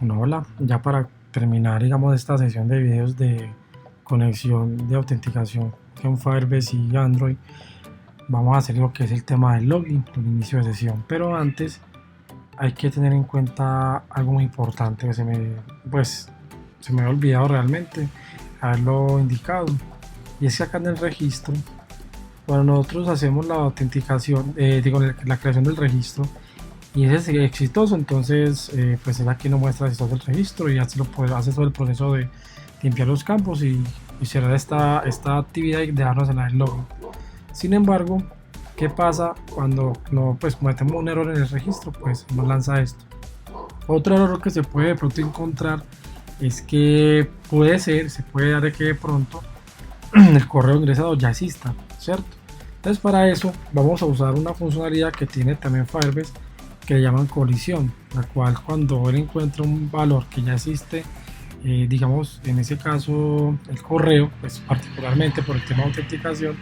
Bueno, hola, ya para terminar, digamos, esta sesión de videos de conexión de autenticación con Firebase y Android, vamos a hacer lo que es el tema del login, el inicio de sesión. Pero antes hay que tener en cuenta algo muy importante que se me había olvidado realmente haberlo indicado. Y es que acá en el registro, cuando nosotros hacemos la autenticación, la creación del registro, y ese es exitoso, entonces pues él aquí no muestra exitoso el registro y hace todo el proceso de limpiar los campos y cerrar esta actividad y dejarnos en el login. Sin embargo, ¿qué pasa cuando no, pues, cometemos un error en el registro? Pues nos lanza esto. Otro error que se puede de pronto encontrar es que se puede dar de que de pronto el correo ingresado ya exista, ¿cierto? Entonces para eso vamos a usar una funcionalidad que tiene también Firebase que le llaman colisión, la cual cuando él encuentra un valor que ya existe, digamos en ese caso el correo, pues particularmente por el tema de autenticación,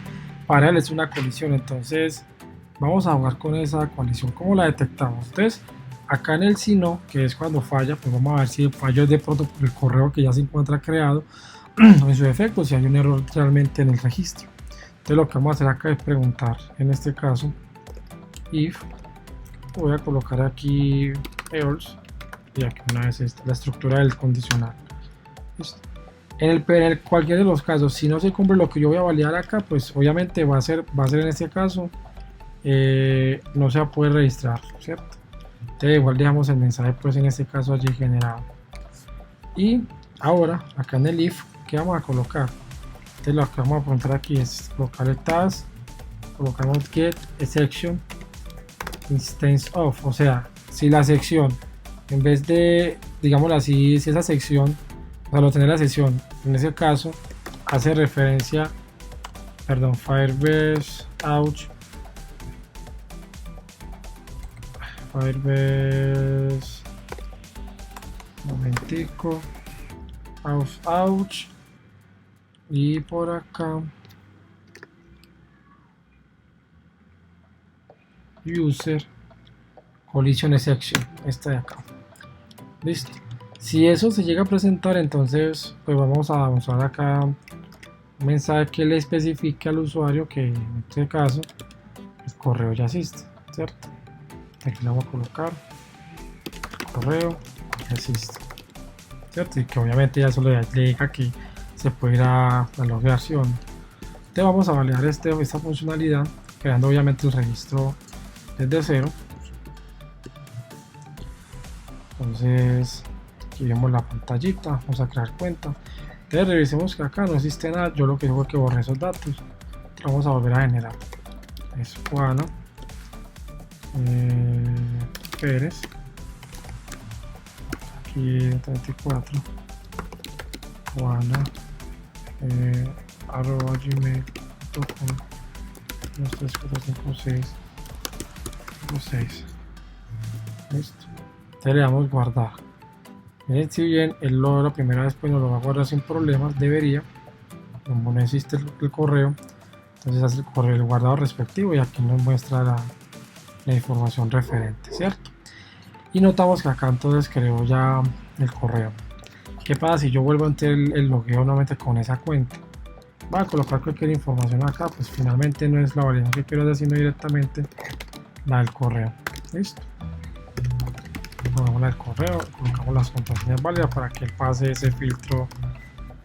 para él es una colisión. Entonces vamos a jugar con esa colisión. ¿Cómo la detectamos? Entonces acá en el si no, que es cuando falla, pues vamos a ver si el fallo es de pronto por el correo que ya se encuentra creado o en su defecto si hay un error realmente en el registro. Entonces lo que vamos a hacer acá es preguntar, en este caso if, voy a colocar aquí errors y aquí una vez la estructura del condicional. ¿Listo? En cualquiera de los casos, si no se cumple lo que yo voy a validar acá, pues obviamente va a ser en este caso no se va a poder registrar, ¿cierto? Entonces igual dejamos el mensaje pues en este caso allí generado. Y ahora acá en el if, ¿qué vamos a colocar? Entonces lo que vamos a apuntar aquí es colocar el task, colocamos get exception instance of, o sea, si la sección, en vez de, digámoslo así, si esa sección, al obtener la sección, en ese caso, hace referencia, perdón, Firebase ouch, Firebase, momentico, ouch, y por acá, user collision exception, esta de acá. Listo. Si eso se llega a presentar, entonces pues vamos a usar acá un mensaje que le especifique al usuario que en este caso el correo ya existe, ¿cierto? Aquí le vamos a colocar el correo ya existe, ¿cierto? Y que obviamente ya solo le diga que se puede ir a loguearse o no. Entonces vamos a validar esta funcionalidad creando obviamente el registro desde cero. Entonces aquí vemos la pantallita, vamos a crear cuenta. Entonces revisemos que acá no existe nada. Yo lo que hago es que borré esos datos. Vamos a volver a generar. Es Juana Pérez, aquí 34 Juana arroba gmail.com 23456. Listo. Entonces le damos guardar. Miren, si bien él la primera vez pues nos lo va a guardar sin problemas, debería, como no existe el correo, entonces hace el guardado respectivo y aquí nos muestra la información referente, ¿cierto? Y notamos que acá entonces creó ya el correo. ¿Qué pasa si yo vuelvo a entrar el logueo nuevamente con esa cuenta? Voy a colocar cualquier información acá, pues finalmente no es la validación que quiero hacer, sino directamente la del correo. Listo. Ponemos el correo, colocamos las contraseñas válidas para que él pase ese filtro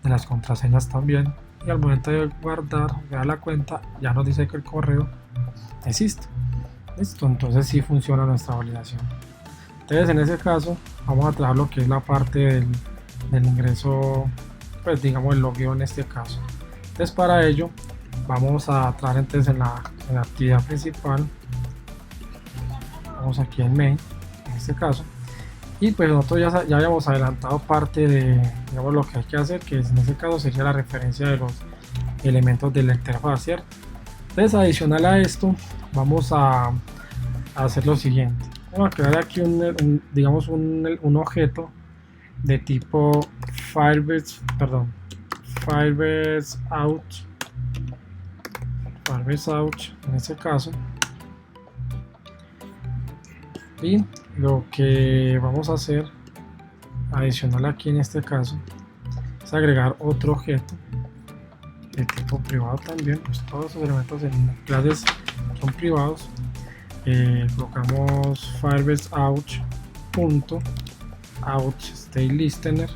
de las contraseñas también, y al momento de guardar la cuenta ya nos dice que el correo existe. Listo, entonces sí funciona nuestra validación. Entonces en ese caso vamos a trabajar lo que es la parte del ingreso, pues digamos el logueo en este caso. Entonces para ello vamos a trabajar entonces en la actividad principal. Vamos aquí en main en este caso, y pues nosotros ya habíamos adelantado parte de, digamos, lo que hay que hacer, que en este caso sería la referencia de los elementos de la interfaz, ¿cierto? Entonces adicional a esto vamos a hacer lo siguiente. Vamos a crear aquí digamos un objeto de tipo Firebase out en este caso, y lo que vamos a hacer adicional aquí en este caso es agregar otro objeto de tipo privado también. Pues todos los elementos en clases son privados. Colocamos Firebase Ouch punto Ouch State Listener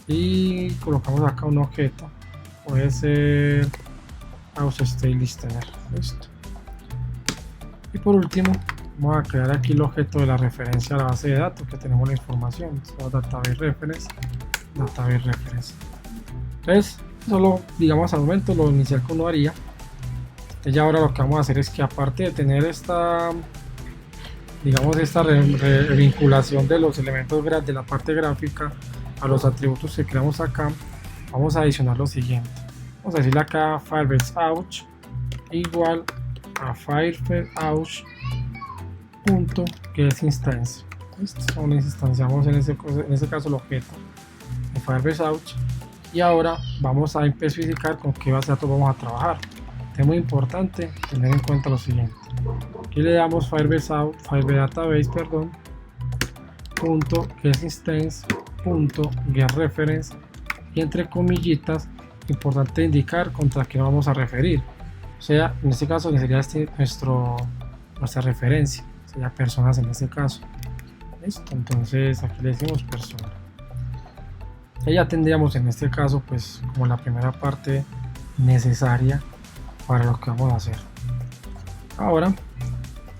y colocamos acá un objeto, puede ser Ouch State Listener. Listo. Y por último vamos a crear aquí el objeto de la referencia a la base de datos que tenemos la información. Database Reference, Database Reference. Entonces solo, digamos, al momento lo inicial que uno haría. Y ahora lo que vamos a hacer es que, aparte de tener esta, digamos, esta vinculación de los elementos de la parte gráfica a los atributos que creamos acá, vamos a adicionar lo siguiente. Vamos a decirle acá Firebase Ouch igual a Firebase Ouch punto getInstance. Listo, instanciamos en ese caso el objeto de Firebase Ouch, y ahora vamos a especificar con qué base de datos vamos a trabajar. Es muy importante tener en cuenta lo siguiente. Aquí le damos Firebase Database, punto getInstance punto getReference, y entre comillitas, importante indicar contra qué nos vamos a referir. O sea, en este caso sería nuestra referencia, sería personas en este caso. Listo, entonces aquí le decimos persona. Y ya tendríamos en este caso pues como la primera parte necesaria para lo que vamos a hacer. Ahora,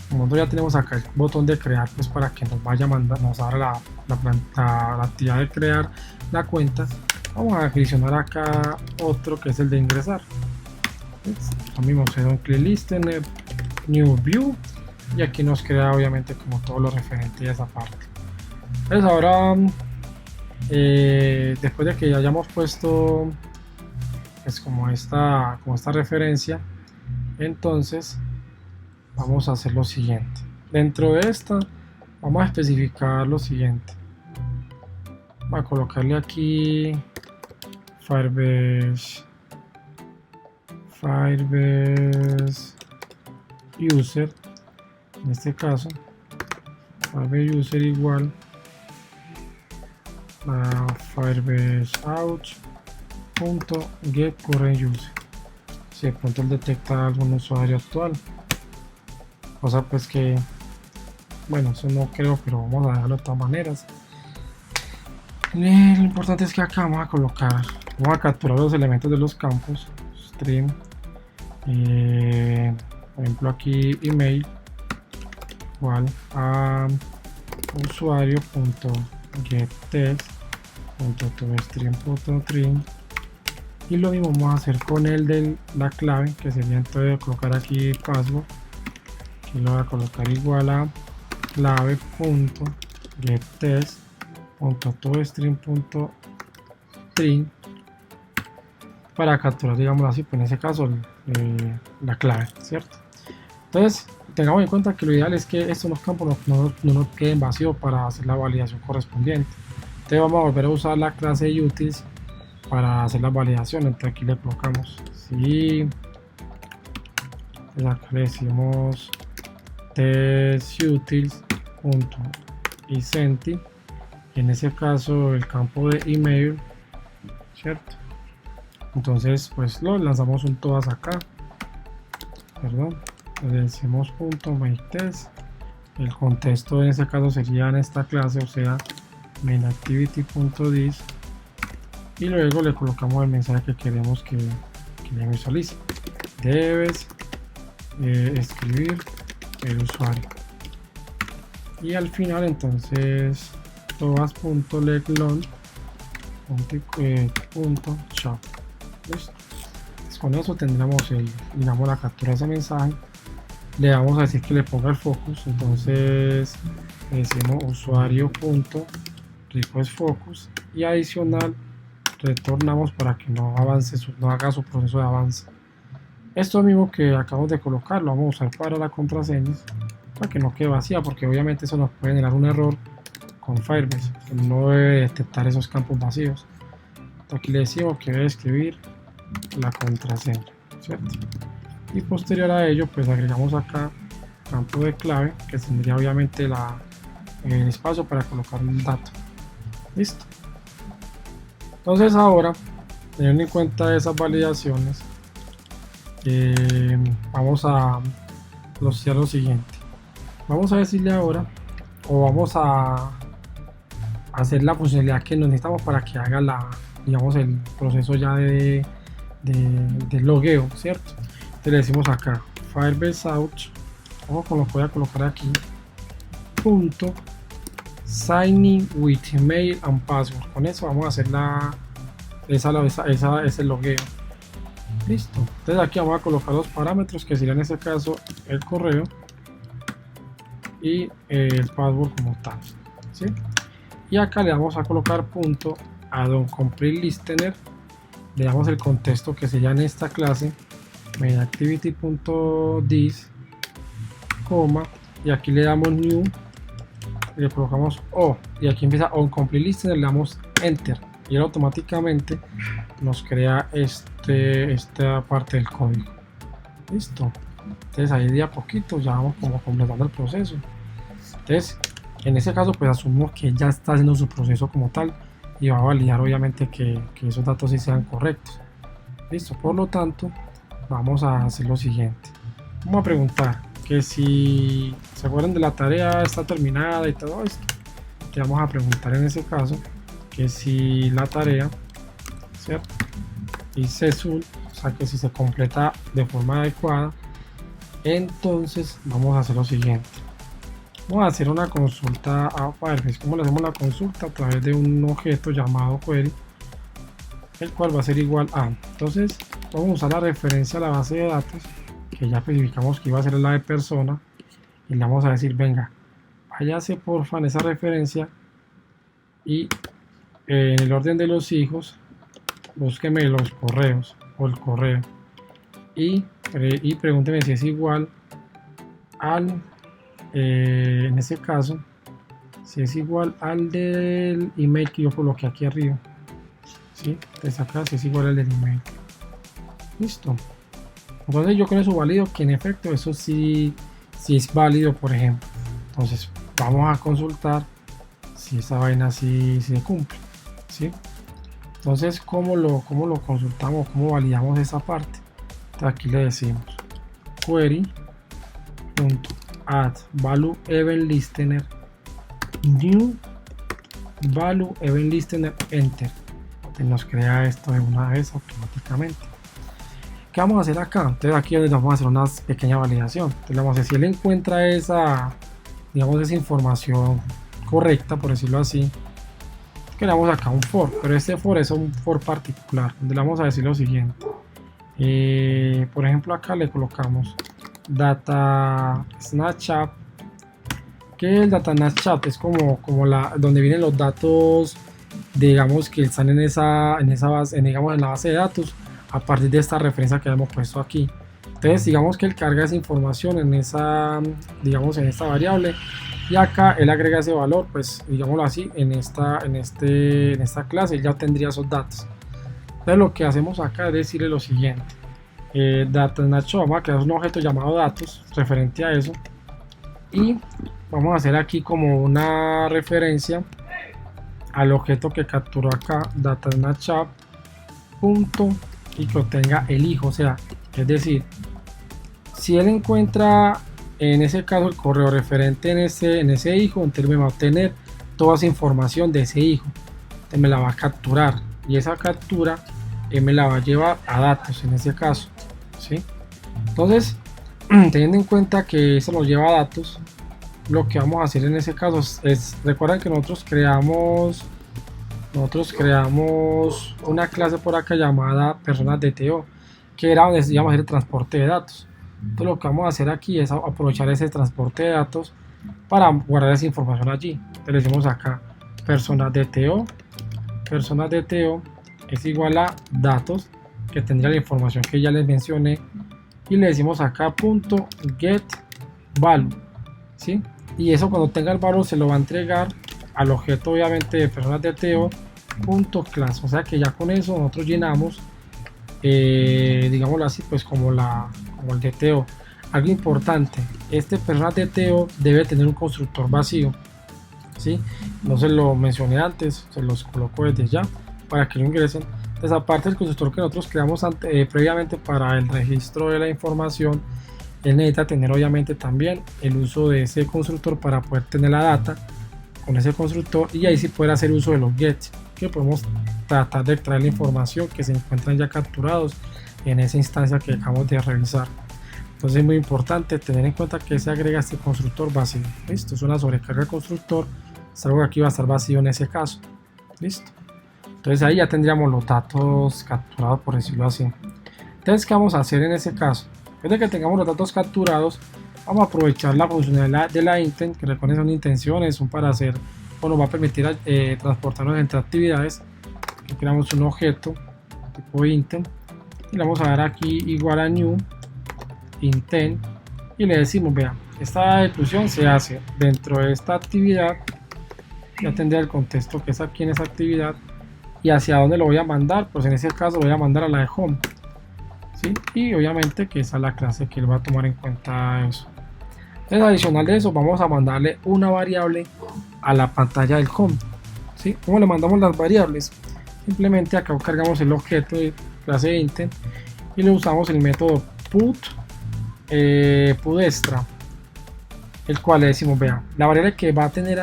como ya tenemos acá el botón de crear, pues para que nos vaya a mandar, nos abra la actividad de crear la cuenta, vamos a adicionar acá otro que es el de ingresar. Lo mismo, será un click listener, new view, y aquí nos crea obviamente como todo lo referente a esa parte. Entonces ahora, después de que ya hayamos puesto pues como esta referencia, entonces vamos a hacer lo siguiente. Dentro de esta vamos a especificar lo siguiente. Vamos a colocarle aquí Firebase User, en este caso Firebase User igual a Firebase Ouch punto get current user. Si de pronto él detecta algún usuario actual, cosa pues que, bueno, eso no creo, pero vamos a dejarlo de todas maneras. Lo importante es que acá vamos a capturar los elementos de los campos stream, por ejemplo aquí email igual a usuario.getText.toString.string, y lo mismo vamos a hacer con el de la clave, que sería entonces colocar aquí password. Aquí lo voy a colocar igual a clave.getText.toString.string para capturar, digamos así, pues en ese caso la clave, ¿cierto? Entonces tengamos en cuenta que lo ideal es que estos campos no nos queden vacíos para hacer la validación correspondiente. Entonces vamos a volver a usar la clase utils para hacer la validación. Entonces aquí le colocamos sí, acá le decimos testutils.isenti, y en ese caso el campo de email, ¿cierto? Entonces pues lo lanzamos un todas acá, perdón, le decimos .makeTest, el contexto en ese caso sería en esta clase, o sea mainActivity.this, y luego le colocamos el mensaje que queremos que le visualice. Debes escribir el usuario, y al final entonces todas.leglon.show. Listo. Entonces, con eso tendremos digamos la captura de ese mensaje. Le vamos a decir que le ponga el focus, entonces le decimos usuario.requestFocus, y adicional retornamos para que no avance no haga su proceso de avance. Esto mismo que acabamos de colocar lo vamos a usar para las contraseñas, para que no quede vacía, porque obviamente eso nos puede generar un error con Firebase, que no debe detectar esos campos vacíos. Entonces aquí le decimos que debe escribir la contraseña, ¿cierto? Y posterior a ello pues agregamos acá campo de clave, que tendría obviamente la el espacio para colocar un dato. Listo. Entonces ahora, teniendo en cuenta esas validaciones, vamos a hacer lo siguiente. Vamos a decirle ahora, o vamos a hacer la funcionalidad que necesitamos para que haga digamos, el proceso ya de logueo, ¿cierto? Entonces le decimos acá Firebase out, ojo con lo que voy a colocar aquí, punto signing with email and password. Con eso vamos a hacer ese logueo. Listo. Entonces aquí vamos a colocar los parámetros que serían en este caso el correo y el password como tal, ¿sí? Y acá le vamos a colocar punto add-on complete listener, le damos el contexto que sería en esta clase mainActivity.this, coma, y aquí le damos new, le colocamos o, y aquí empieza on complete listener, le damos enter y él automáticamente nos crea esta parte del código. Listo. Entonces ahí de a poquito ya vamos como completando el proceso. Entonces en ese caso pues asumimos que ya está haciendo su proceso como tal y va a validar obviamente que esos datos sí sean correctos. Listo. Por lo tanto vamos a hacer lo siguiente. Vamos a preguntar que si se acuerdan de la tarea está terminada y todo esto. Te vamos a preguntar en ese caso que si la tarea, ¿cierto? Y CESUL, o sea que si se completa de forma adecuada, entonces vamos a hacer lo siguiente. Vamos a hacer una consulta a Firebase. ¿Cómo le hacemos la consulta? A través de un objeto llamado query, el cual va a ser igual a. Entonces vamos a usar la referencia a la base de datos que ya especificamos que iba a ser la de persona y le vamos a decir, venga, váyase porfa en esa referencia y en el orden de los hijos búsqueme los correos o el correo y pregúnteme si es igual al en ese caso si es igual al del email que yo coloqué aquí arriba, ¿sí? Entonces acá si es igual al del email. Listo. Entonces yo con eso valido que en efecto eso sí es válido, por ejemplo. Entonces vamos a consultar si esa vaina sí se cumple, ¿sí? Entonces ¿cómo lo consultamos? ¿Cómo validamos esa parte? Entonces, aquí le decimos query.add value event listener new value event listener enter. Entonces nos crea esto de una vez automáticamente. ¿Qué vamos a hacer acá? Entonces aquí es donde vamos a hacer una pequeña validación. Entonces vamos a decir, si él encuentra esa información correcta, por decirlo así, creamos acá un for, pero este for es un for particular, donde le vamos a decir lo siguiente. Por ejemplo acá le colocamos data snapshot. ¿Qué es el data snapshot? Es como donde vienen los datos, digamos, que están en esa base, digamos, en la base de datos a partir de esta referencia que hemos puesto aquí. Entonces digamos que él carga esa información en esta variable y acá él agrega ese valor, pues digámoslo así, en esta clase él ya tendría esos datos. Entonces lo que hacemos acá es decirle lo siguiente: data snapshot, vamos a crear un objeto llamado datos referente a eso y vamos a hacer aquí como una referencia al objeto que capturó acá, data snapshot punto, y que obtenga el hijo, o sea, es decir, si él encuentra en ese caso el correo referente en ese hijo, entonces me va a obtener toda esa información de ese hijo, entonces me la va a capturar y esa captura me la va a llevar a datos en ese caso, ¿sí? Entonces teniendo en cuenta que eso nos lleva a datos, lo que vamos a hacer en ese caso es recuerden que nosotros creamos una clase por acá llamada personas DTO, que era donde íbamos a hacer el transporte de datos. Entonces lo que vamos a hacer aquí es aprovechar ese transporte de datos para guardar esa información allí. Entonces le decimos acá personas DTO es igual a datos, que tendría la información que ya les mencioné, y le decimos acá punto get value, ¿sí? Y eso cuando tenga el valor se lo va a entregar al objeto obviamente de personas DTO punto class, o sea que ya con eso nosotros llenamos digámoslo así, pues como el DTO. Algo importante, este personas DTO debe tener un constructor vacío, ¿sí? No se lo mencioné antes, se los coloco desde ya para que lo ingresen. Entonces, aparte del constructor que nosotros creamos previamente para el registro de la información, él necesita tener obviamente también el uso de ese constructor para poder tener la data con ese constructor, y ahí sí poder hacer uso de los gets, que podemos tratar de extraer la información que se encuentran ya capturados en esa instancia que acabamos de revisar. Entonces es muy importante tener en cuenta que se agrega este constructor vacío. Listo, es una sobrecarga de constructor, es algo que aquí va a estar vacío en ese caso. Listo. Entonces ahí ya tendríamos los datos capturados, por decirlo así. Entonces, ¿qué vamos a hacer en ese caso? Después de que tengamos los datos capturados, vamos a aprovechar la funcionalidad de la intent, que recuerden son intenciones, son para hacer, o nos va a permitir transportarnos entre actividades. Aquí creamos un objeto tipo intent y le vamos a dar aquí igual a new intent y le decimos, vean, esta inclusión se hace dentro de esta actividad, ya tendría el contexto que es aquí en esa actividad, y hacia dónde lo voy a mandar. Pues en ese caso lo voy a mandar a la de home, ¿sí? Y obviamente que esa es la clase que él va a tomar en cuenta eso. Entonces, adicional de eso, vamos a mandarle una variable a la pantalla del home, ¿sí? ¿Cómo le mandamos las variables? Simplemente acá cargamos el objeto de clase intent y le usamos el método put extra, el cual le decimos, vea, la variable que va a tener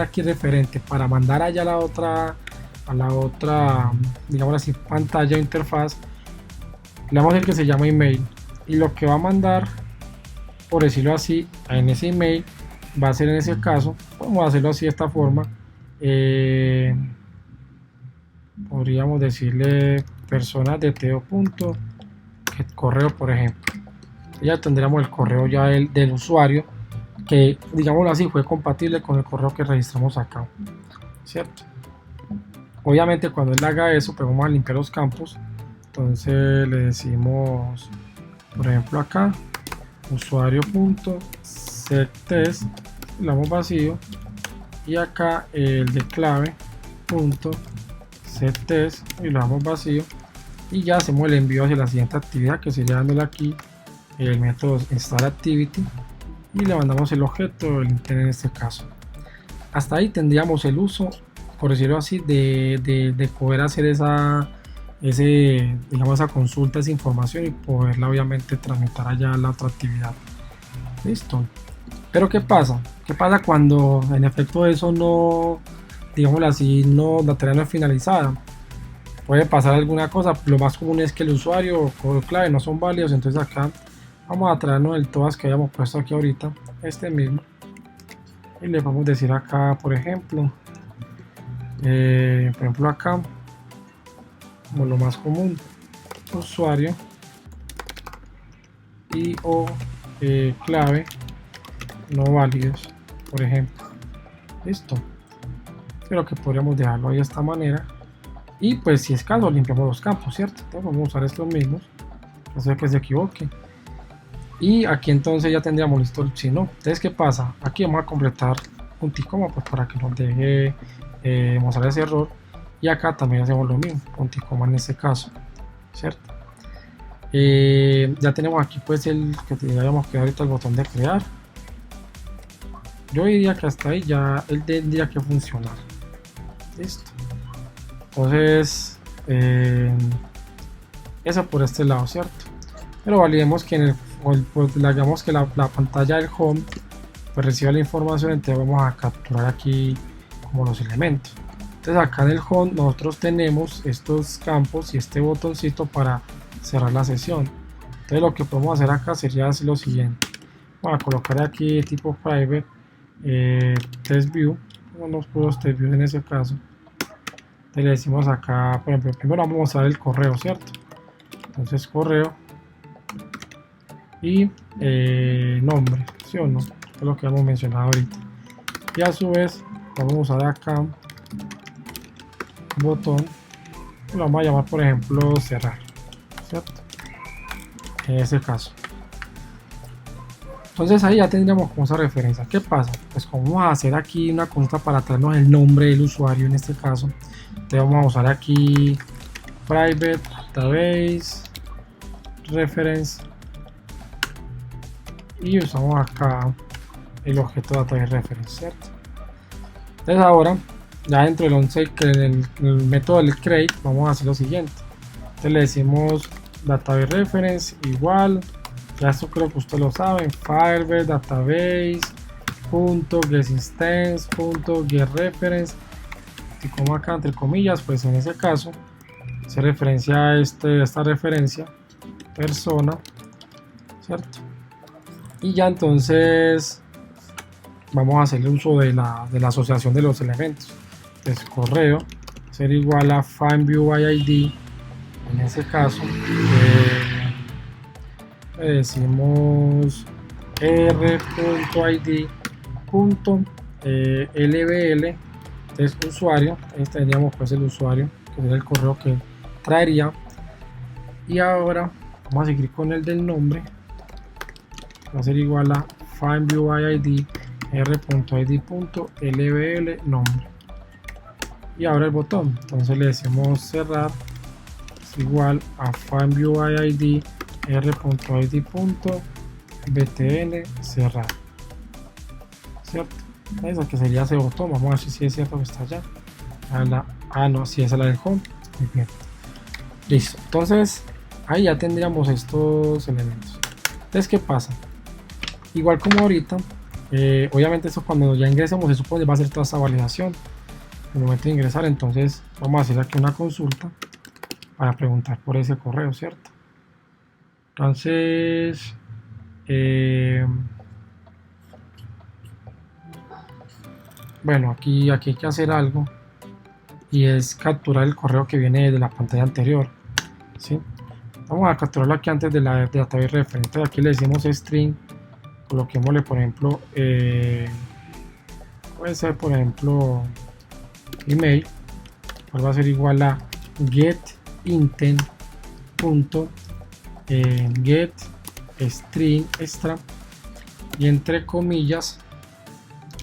aquí referente para mandar allá a la otra, digamos así, pantalla o interfaz, le vamos a decir que se llama email, y lo que va a mandar, por decirlo así, en ese email va a ser, en ese caso, vamos a hacerlo así de esta forma, podríamos decirle personas de correo, por ejemplo. Ya tendríamos el correo ya del usuario, que digámoslo así fue compatible con el correo que registramos acá, cierto. Obviamente cuando él haga eso, pues vamos a limpiar los campos. Entonces le decimos, por ejemplo acá, usuario.setTest, le damos vacío, y acá el de clave.setTest y lo damos vacío, y ya hacemos el envío hacia la siguiente actividad, que sería dándole aquí el método installActivity y le mandamos el objeto, el intent en este caso. Hasta ahí tendríamos el uso, por decirlo así, de poder hacer esa consulta, esa información, y poderla obviamente tramitar allá a la otra actividad. Listo. Pero ¿qué pasa? ¿Qué pasa cuando en efecto eso no, digámoslo así, la tarea no es finalizada? Puede pasar alguna cosa. Lo más común es que el usuario o código clave no son válidos. Entonces acá vamos a traernos el todas que habíamos puesto aquí ahorita, este mismo, y le vamos a decir acá, por ejemplo acá, como lo más común, usuario y o clave no válidos, por ejemplo. Listo. Creo que podríamos dejarlo ahí de esta manera, y pues si es caso limpiamos los campos, cierto. Entonces vamos a usar estos mismos, no sé que se equivoque, y aquí entonces ya tendríamos listo el si no. Entonces, ¿qué pasa? Aquí vamos a completar punto y coma, pues para que nos deje mostrar ese error, y acá también hacemos lo mismo, punto y coma en este caso, cierto. Ya tenemos aquí pues el que tendríamos que dar ahorita, el botón de crear. Yo diría que hasta ahí ya él tendría que funcionar. Listo. Entonces eso por este lado, cierto. Pero validemos que hagamos que la pantalla del home pues reciba la información. Entonces vamos a capturar aquí como los elementos. Entonces acá en el home nosotros tenemos estos campos y este botoncito para cerrar la sesión. Entonces lo que podemos hacer acá sería hacer lo siguiente. Vamos a colocar aquí tipo private test view, unos puros test views en ese caso. Entonces le decimos acá, por ejemplo, primero vamos a mostrar el correo, cierto. Entonces correo y nombre, ¿sí o no? Es lo que hemos mencionado ahorita. Y a su vez vamos a usar acá botón, lo vamos a llamar por ejemplo cerrar, ¿cierto? En ese caso. Entonces ahí ya tendríamos como esa referencia. ¿Qué pasa? Pues como vamos a hacer aquí una consulta para traernos el nombre del usuario en este caso, entonces vamos a usar aquí private database reference y usamos acá el objeto database reference, ¿cierto? Entonces ahora, ya dentro del el método del create, vamos a hacer lo siguiente. Entonces le decimos database reference igual, ya esto creo que ustedes lo saben, firebase database .getInstance.getReference, y como acá entre comillas, pues en ese caso se referencia a esta referencia persona, ¿cierto? Y ya entonces vamos a hacer el uso de la asociación de los elementos. Entonces correo ser igual a findViewById, en ese caso le decimos r.id.lbl, entonces usuario, ahí tendríamos pues el usuario, que sería el correo que traería. Y ahora vamos a seguir con el del nombre, va a ser igual a findViewById r.id.lbl nombre. Y ahora el botón, entonces le decimos cerrar, es igual a findViewById r.id.btn cerrar, ¿cierto? Esa que sería ese botón, vamos a ver si es cierto que está allá. No, si es la del home. Muy bien, listo. Entonces ahí ya tendríamos estos elementos. Entonces, ¿qué pasa? Igual como ahorita, obviamente eso cuando ya ingresemos se supone va a hacer toda esta validación. En el momento de ingresar, entonces vamos a hacer aquí una consulta para preguntar por ese correo, ¿cierto? Entonces bueno, aquí hay que hacer algo, y es capturar el correo que viene de la pantalla anterior, ¿sí? Vamos a capturarlo aquí antes de la database referente. Aquí le decimos string, coloquémosle por ejemplo puede ser por ejemplo email, cual va a ser igual a get string extra, y entre comillas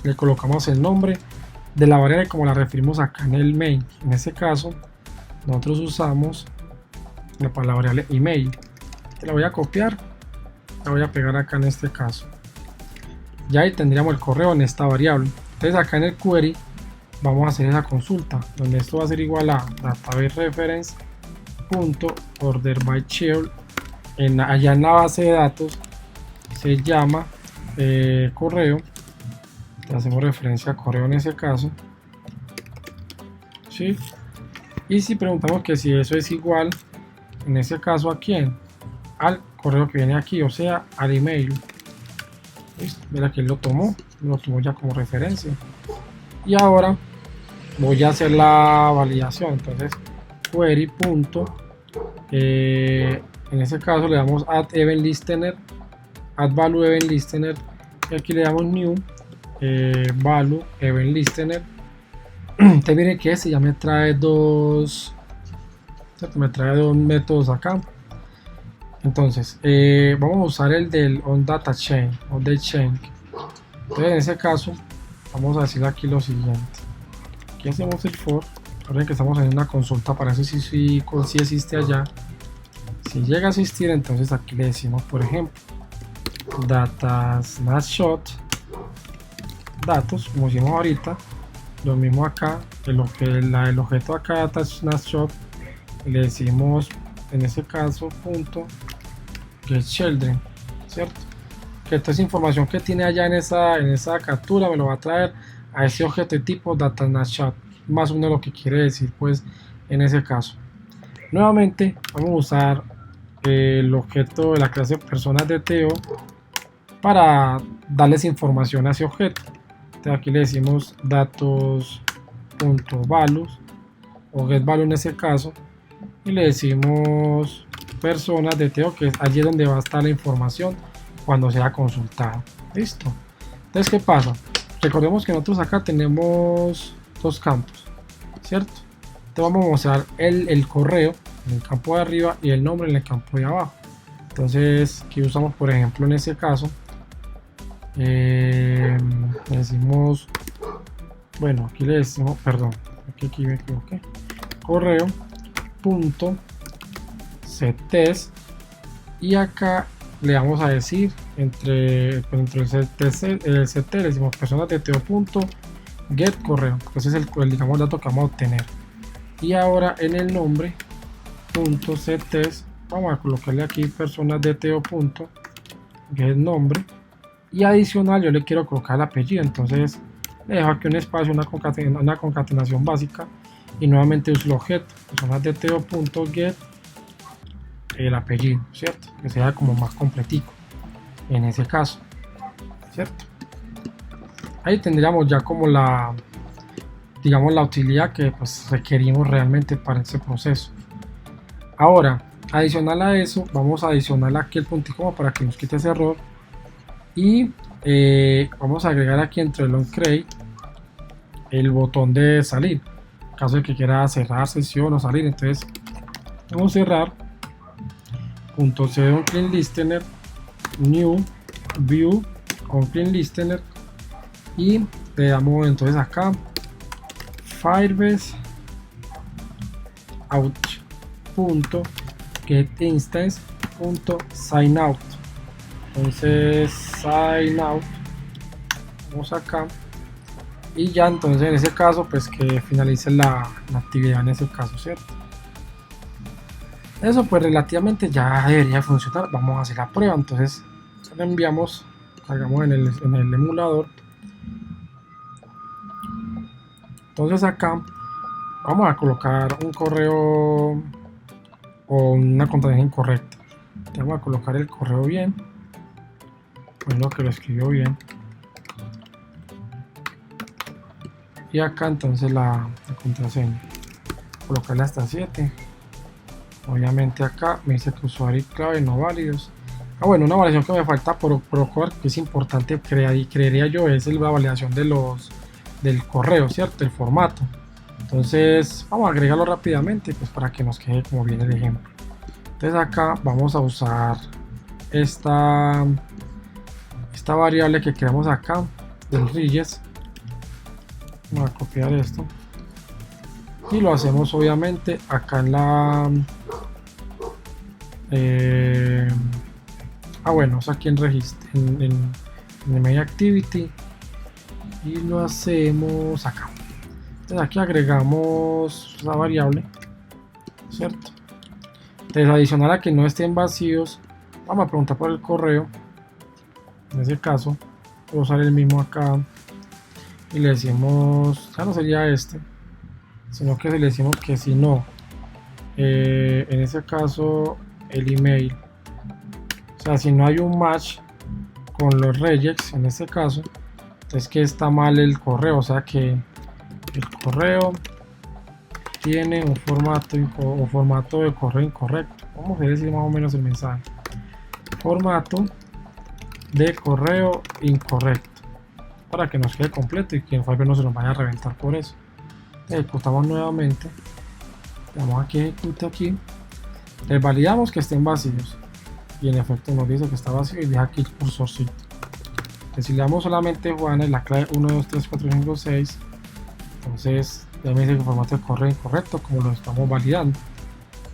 le colocamos el nombre de la variable como la referimos acá en el main. En este caso nosotros usamos la variable email. Te la voy a copiar, la voy a pegar acá en este caso. Ya ahí tendríamos el correo en esta variable. Entonces acá en el query vamos a hacer esa consulta, donde esto va a ser igual a database reference order by child. Allá en la base de datos se llama correo. Le hacemos referencia a correo en ese caso, ¿sí? Y si preguntamos que si eso es igual, en ese caso a quién, al correo que viene aquí, o sea al email. ¿Listo? Mira que él lo tomó ya como referencia. Y ahora voy a hacer la validación. Entonces query en ese caso le damos add event listener, add value event listener, y aquí le damos new value event listener. Entonces miren que ya me trae dos métodos acá. Entonces vamos a usar el del onDataChain o de chain. Entonces en ese caso vamos a decir aquí lo siguiente. Aquí hacemos el for. Recuerden que estamos en una consulta para eso si existe allá. Si llega a existir, entonces aquí le decimos por ejemplo data snapshot datos, como hicimos ahorita. Lo mismo acá, el objeto acá data snapshot, le decimos en ese caso punto getChildren, ¿cierto? Que toda esa información que tiene allá en esa captura me lo va a traer a ese objeto de tipo data snapshot, más o menos lo que quiere decir pues en ese caso. Nuevamente vamos a usar el objeto de la clase personas de TO para darles información a ese objeto. Entonces aquí le decimos datos.values o getValue en ese caso, y le decimos personas de TO, que es allí donde va a estar la información cuando sea consultado. Listo. Entonces, ¿qué pasa? Recordemos que nosotros acá tenemos dos campos, ¿cierto? Entonces vamos a mostrar el correo en el campo de arriba y el nombre en el campo de abajo. Entonces aquí usamos por ejemplo en ese caso le decimos, bueno, aquí le decimos, perdón, aquí me equivoqué, correo punto ctest, y acá le vamos a decir entre el CT le decimos personas de TO punto get correo, ese es el digamos dato que vamos a obtener. Y ahora en el nombre punto ctest vamos a colocarle aquí personas dto punto get nombre, y adicional yo le quiero colocar el apellido, entonces le dejo aquí un espacio, una concatenación básica, y nuevamente uso el objeto personas dto punto get el apellido, cierto, que sea como más completico en ese caso, cierto. Ahí tendríamos ya como digamos la utilidad que pues requerimos realmente para este proceso. Ahora, adicional a eso, vamos a adicionar aquí el puntico para que nos quite ese error, y vamos a agregar aquí entre el onCreate el botón de salir en caso de que quiera cerrar sesión o salir. Entonces vamos a cerrar .c onCleanListener new view onCleanListener, y le damos entonces acá Firebase out.getInstance.signout. Entonces sign out, vamos acá, y ya entonces en ese caso pues que finalice la actividad en ese caso, cierto. Eso pues relativamente ya debería funcionar. Vamos a hacer la prueba. Entonces le enviamos, cargamos en el emulador. Entonces acá vamos a colocar un correo o una contraseña incorrecta. Vamos a colocar el correo bien, pues lo que lo escribió bien, y acá entonces la contraseña, colocarla hasta 7. Obviamente acá me dice que usuario y clave no válidos. Bueno, una validación que me falta por que es importante, creería yo, es la validación del correo, cierto, el formato. Entonces vamos a agregarlo rápidamente pues para que nos quede como viene el ejemplo. Entonces acá vamos a usar esta variable que creamos acá del regex. Vamos a copiar esto y lo hacemos obviamente acá en la bueno, es aquí en register, en main activity, y lo hacemos acá. Entonces aquí agregamos la variable, cierto. Entonces adicional a que no estén vacíos, vamos a preguntar por el correo. En ese caso voy a usar el mismo acá y le decimos, ya no sería este, sino que le decimos que si no, en ese caso el email, o sea, si no hay un match con los regex en este caso, entonces que está mal el correo, o sea que el correo tiene un formato de correo incorrecto. Vamos a decir más o menos el mensaje: formato de correo incorrecto, para que nos quede completo y que el Firebase no se nos vaya a reventar por eso. Ejecutamos nuevamente, le damos aquí ejecute aquí, les validamos que estén vacíos y en efecto nos dice que está vacío y deja aquí el cursorcito. Entonces, si le damos solamente Juana y la clave 1, 2, 3, 4, 5, 6, entonces ya me dice que el formato de correo incorrecto como lo estamos validando.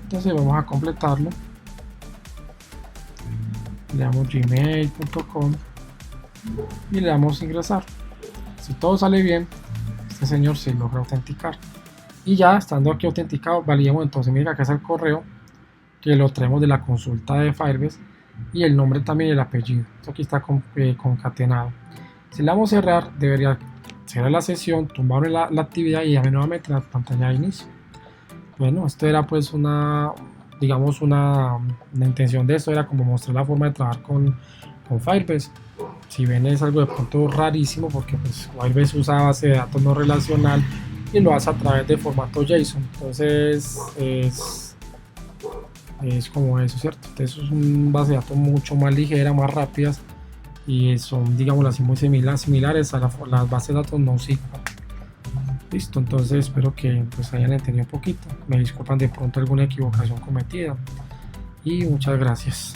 Entonces vamos a completarlo, le damos gmail.com y le damos ingresar. Si todo sale bien, este señor se logra autenticar, y ya estando aquí autenticado validemos entonces, mira que es el correo que lo traemos de la consulta de Firebase, y el nombre también y el apellido. Esto aquí está concatenado. Si le damos a cerrar, debería cerrar la sesión, tumbar la actividad y ya nuevamente la pantalla de inicio. Bueno, esto era pues una intención de esto era como mostrar la forma de trabajar con Firebase. Si ven, es algo de pronto rarísimo porque pues Firebase usa base de datos no relacional y lo hace a través de formato JSON. Entonces es como eso, ¿cierto? Entonces es una base de datos mucho más ligera, más rápidas, y son, digamos así, muy similares a las bases de datos NoSQL. Listo, entonces espero que pues hayan entendido un poquito. Me disculpan de pronto alguna equivocación cometida y muchas gracias.